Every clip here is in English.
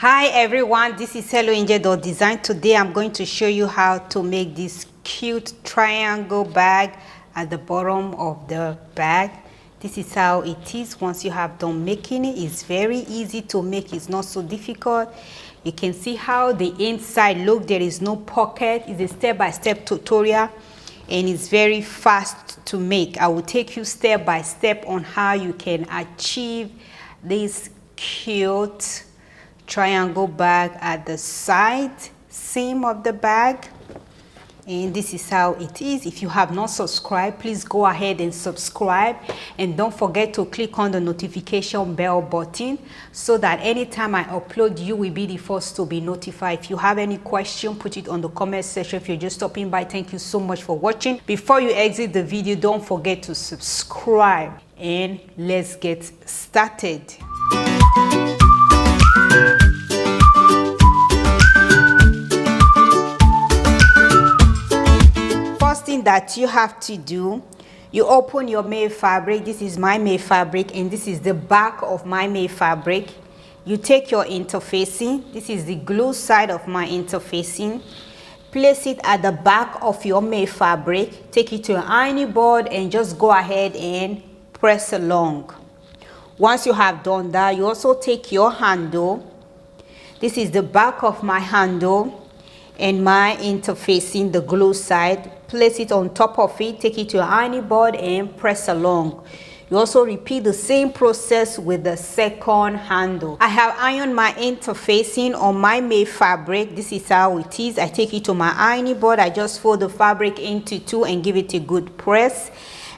Hi everyone, this is Helloangel.design. Today I'm going to show you how to make this cute triangle bag at the bottom of the bag. This is how it is once you have done making it. It's very easy to make, it's not so difficult. You can see how the inside look. There is no pocket. It's a step-by-step tutorial and it's very fast to make. I will take you step by step on how you can achieve this cute triangle bag at the side seam of the bag. And this is how it is. If you have not subscribed, please go ahead and subscribe, and don't forget to click on the notification bell button so that anytime I upload, you will be the first to be notified. If you have any question, put it on the comment section. If you're just stopping by, thank you so much for watching. Before you exit the video, don't forget to subscribe, and let's get started. First thing that you have to do, you open your made fabric. This is my made fabric and this is the back of my made fabric. You take your interfacing. This is the glue side of my interfacing. Place it at the back of your made fabric. Take it to an ironing board and just go ahead and press along. Once you have done that, you also take your handle. This is the back of my handle and my interfacing, the glue side. Place it on top of it, take it to an ironing board and press along. You also repeat the same process with the second handle. I have ironed my interfacing on my made fabric. This is how it is. I take it to my ironing board. I just fold the fabric into two and give it a good press.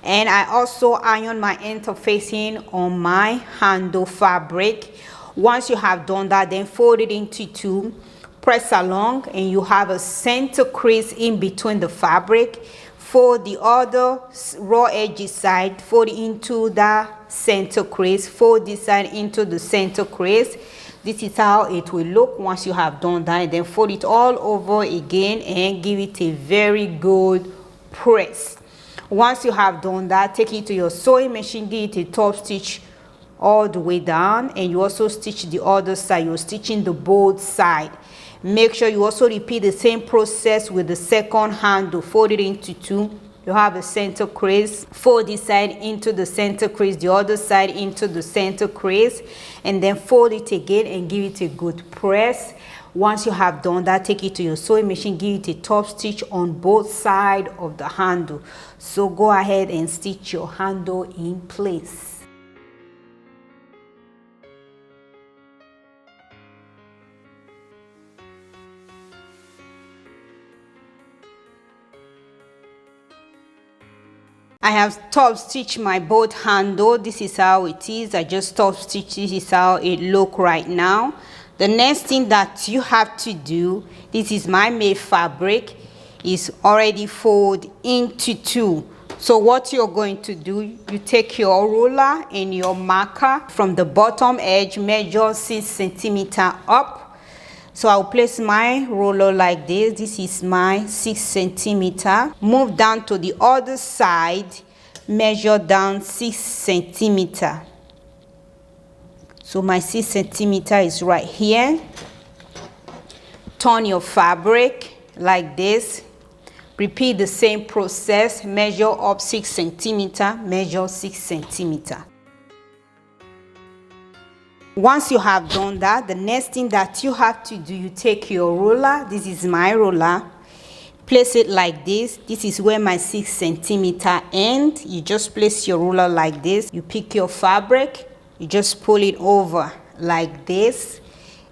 And I also iron my interfacing on my handle fabric. Once you have done that, then fold it into two, press along, and you have a center crease in between the fabric. Fold the other raw edges side, fold it into the center crease, fold this side into the center crease. This is how it will look once you have done that. Then fold it all over again and give it a very good press. Once you have done that, take it to your sewing machine, give it a top stitch all the way down, and you also stitch the other side. You're stitching the both side. Make sure you also repeat the same process with the second handle. Fold it into two. You have a center crease. Fold this side into the center crease, the other side into the center crease, and then fold it again and give it a good press. Once you have done that, take it to your sewing machine, give it a top stitch on both sides of the handle. So go ahead and stitch your handle in place. I have top stitched my both handle. This is how it is. I just top stitch. This is how it look right now. The next thing that you have to do, this is my made fabric, is already fold into two. So what you're going to do, you take your ruler and your marker from the bottom edge, measure 6 centimeters up. So I'll place my ruler like this. This is my 6 centimeters. Move down to the other side, measure down 6 centimeters. So my 6 centimeters is right here. Turn your fabric like this. Repeat the same process. Measure up 6 centimeters, measure 6 centimeters. Once you have done that, the next thing that you have to do, you take your ruler. This is my ruler. Place it like this. This is where my 6 centimeters end. You just place your ruler like this. You pick your fabric. You just pull it over like this.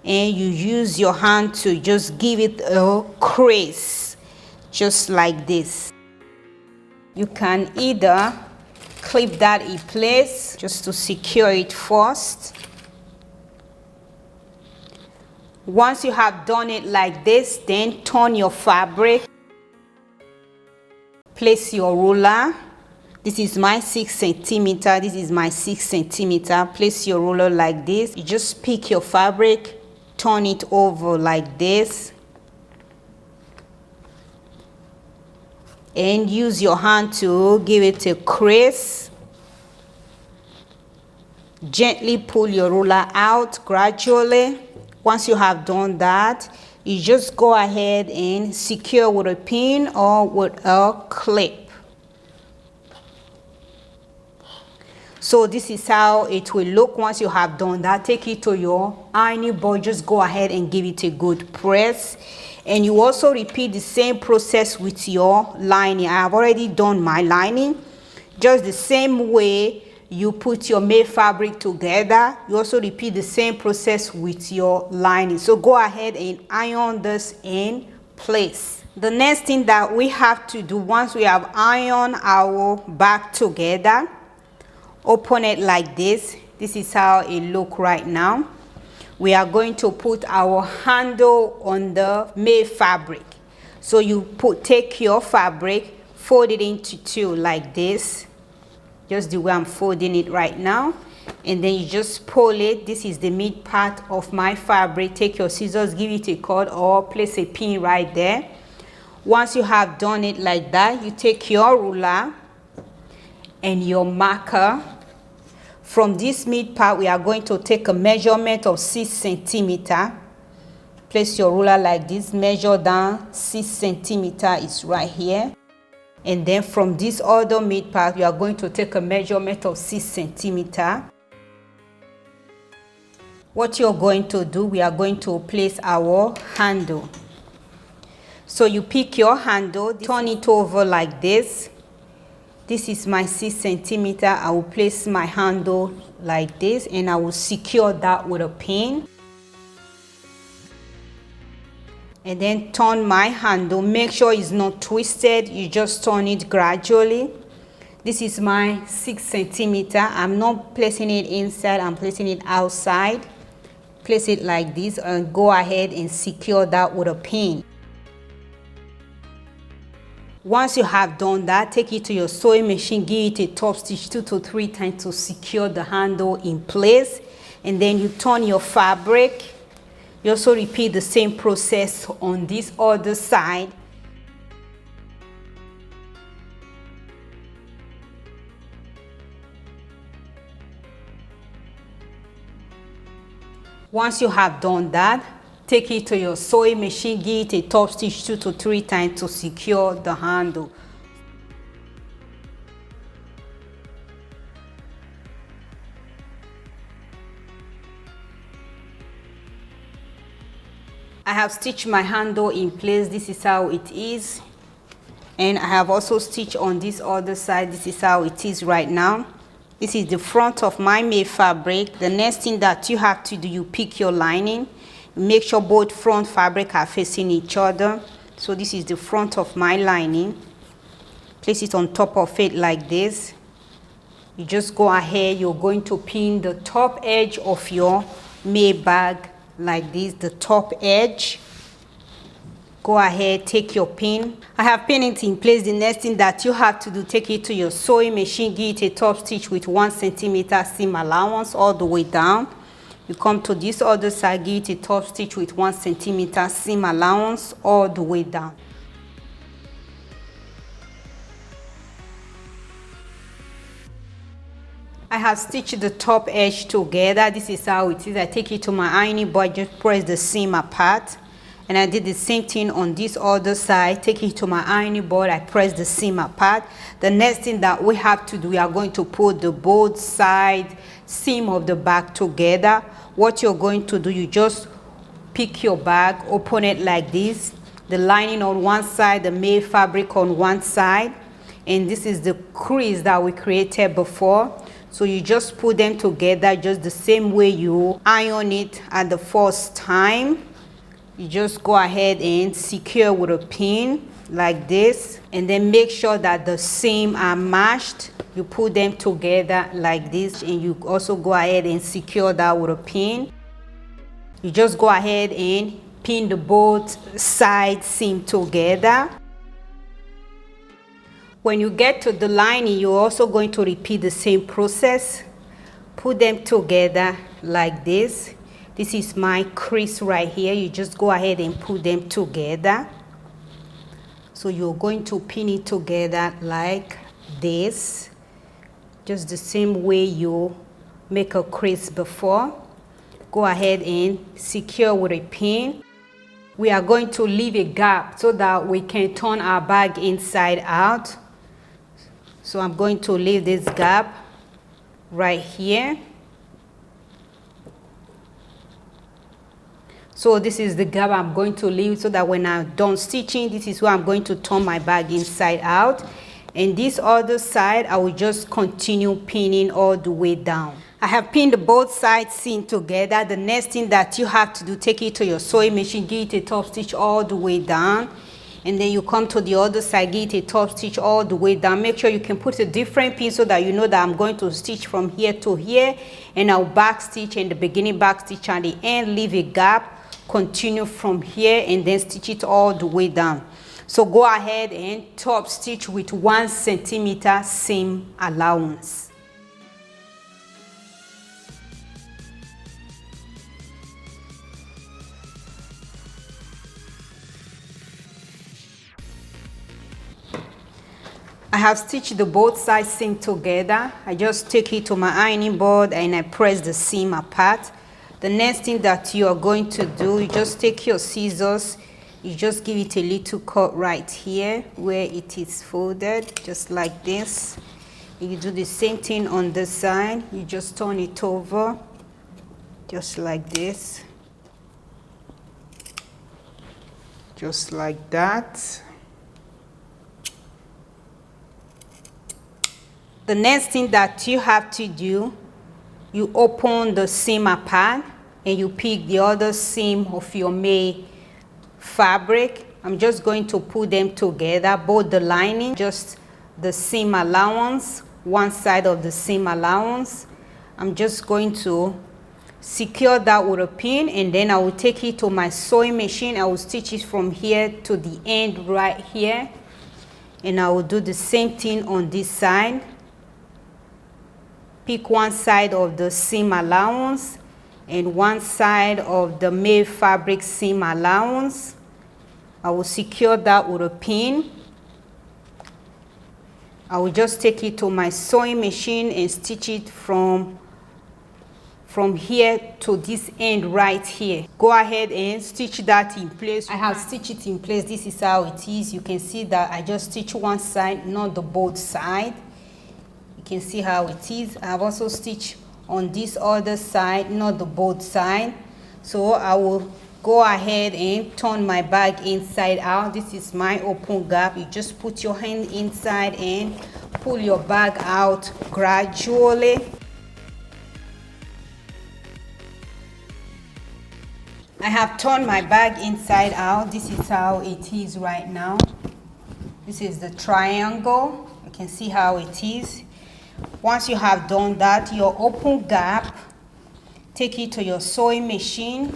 And you use your hand to just give it a crease. Just like this. You can either clip that in place just to secure it first. Once you have done it like this, then turn your fabric. Place your ruler. This is my 6 centimeters. This is my 6 centimeters. Place your ruler like this. You just pick your fabric, turn it over like this, and use your hand to give it a crease. Gently pull your ruler out gradually. Once you have done that, you just go ahead and secure with a pin or with a clip. So this is how it will look once you have done that. Take it to your ironing board, just go ahead and give it a good press. And you also repeat the same process with your lining. I have already done my lining. Just the same way you put your made fabric together, you also repeat the same process with your lining. So go ahead and iron this in place. The next thing that we have to do once we have ironed our back together, open it like this. This is how it looks right now. We are going to put our handle on the made fabric. So you take your fabric, fold it into two like this, just the way I'm folding it right now, and then you just pull it. This is the mid part of my fabric. Take your scissors, give it a cut, or place a pin right there. Once you have done it like that, you take your ruler and your marker. From this mid part, we are going to take a measurement of 6 centimeters. Place your ruler like this, measure down 6 centimeters is right here. And then from this other mid part, we are going to take a measurement of 6 centimeters. What you're going to do, we are going to place our handle. So you pick your handle, turn it over like this. This is my 6 centimeters. I will place my handle like this and I will secure that with a pin. And then turn my handle. Make sure it's not twisted. You just turn it gradually. This is my 6 centimeters. I'm not placing it inside. I'm placing it outside. Place it like this and go ahead and secure that with a pin. Once you have done that, take it to your sewing machine, give it a top stitch 2 to 3 times to secure the handle in place. And then you turn your fabric. You also repeat the same process on this other side. Once you have done that, take it to your sewing machine, give it a top stitch 2 to 3 times to secure the handle. I have stitched my handle in place. This is how it is. And I have also stitched on this other side. This is how it is right now. This is the front of my made fabric. The next thing that you have to do, you pick your lining. Make sure both front fabric are facing each other. So this is the front of my lining. Place it on top of it like this. You just go ahead, you're going to pin the top edge of your made bag like this, the top edge. Go ahead, take your pin. I have pinned it in place. The next thing that you have to do, take it to your sewing machine, give it a top stitch with 1 centimeter seam allowance all the way down. You come to this other side, give it a top stitch with 1 centimeter seam allowance all the way down. I have stitched the top edge together. This is how it is. I take it to my ironing board, just press the seam apart. And I did the same thing on this other side. Take it to my ironing board, I press the seam apart. The next thing that we have to do, we are going to put the both side seam of the bag together. What you're going to do, you just pick your bag, open it like this. The lining on one side, the made fabric on one side. And this is the crease that we created before. So you just put them together just the same way you iron it at the first time. You just go ahead and secure with a pin like this, and then make sure that the seam are matched. You put them together like this, and you also go ahead and secure that with a pin. You just go ahead and pin the both side seam together. When you get to the lining, you're also going to repeat the same process. Put them together like this. This is my crease right here. You just go ahead and put them together. So you're going to pin it together like this, just the same way you make a crease before. go ahead and secure with a pin. We are going to leave a gap so that we can turn our bag inside out. So I'm going to leave this gap right here. So this is the gap I'm going to leave so that when I'm done stitching, this is where I'm going to turn my bag inside out. And this other side, I will just continue pinning all the way down. I have pinned both sides seam together. The next thing that you have to do, take it to your sewing machine, give it a top stitch all the way down. And then you come to the other side, give it a top stitch all the way down. Make sure you can put a different pin so that you know that I'm going to stitch from here to here. And I'll back stitch in the beginning, back stitch at the end, leave a gap. Continue from here and then stitch it all the way down. So go ahead and top stitch with 1 centimeter seam allowance. I have stitched the both sides seam together. I just take it to my ironing board and I press the seam apart. The next thing that you are going to do, you just take your scissors, you just give it a little cut right here where it is folded, just like this. You do the same thing on this side. You just turn it over, just like this. Just like that. The next thing that you have to do, you open the seam apart and you pick the other seam of your made fabric. I'm just going to put them together, both the lining, just the seam allowance, one side of the seam allowance. I'm just going to secure that with a pin, and then I will take it to my sewing machine. I will stitch it from here to the end right here, and I will do the same thing on this side. Pick one side of the seam allowance and one side of the made fabric seam allowance. I will secure that with a pin. I will just take it to my sewing machine and stitch it from here to this end right here. Go ahead and stitch that in place. I have stitched it in place. This is how it is. You can see that I just stitch one side, not the both side. You can see how it is. I have also stitched on this other side, not the both side. So I will go ahead and turn my bag inside out. This is my open gap. You just put your hand inside and pull your bag out gradually. I have turned my bag inside out. This is how it is right now. This is the triangle. You can see how it is. Once you have done that, your open gap, take it to your sewing machine.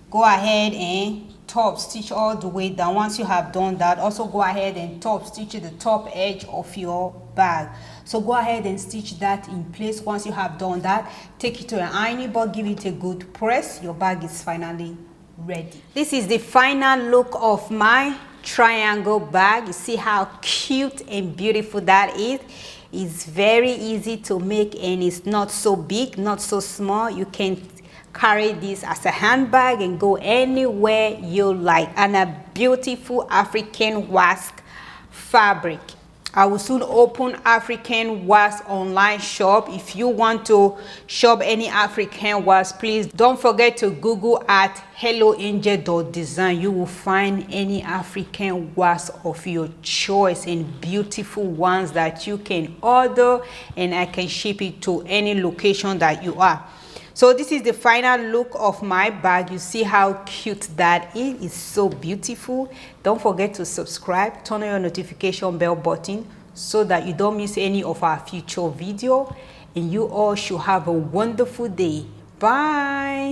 Go ahead and top stitch all the way down. Once you have done that, also go ahead and top stitch the top edge of your bag. So go ahead and stitch that in place. Once you have done that, take it to an ironing board, give it a good press. Your bag is finally ready. This is the final look of my triangle bag. You see how cute and beautiful that is. It's very easy to make and it's not so big, not so small. You can carry this as a handbag and go anywhere you like. And a beautiful African wasp fabric. I will soon open African wasp online shop. If you want to shop any African wasp, please don't forget to Google at Helloangel.design. You will find any African wasp of your choice and beautiful ones that you can order, and I can ship it to any location that you are. So this is the final look of my bag. You see how cute that is. It's so beautiful. Don't forget to subscribe, turn on your notification bell button so that you don't miss any of our future video. And you all should have a wonderful day. Bye.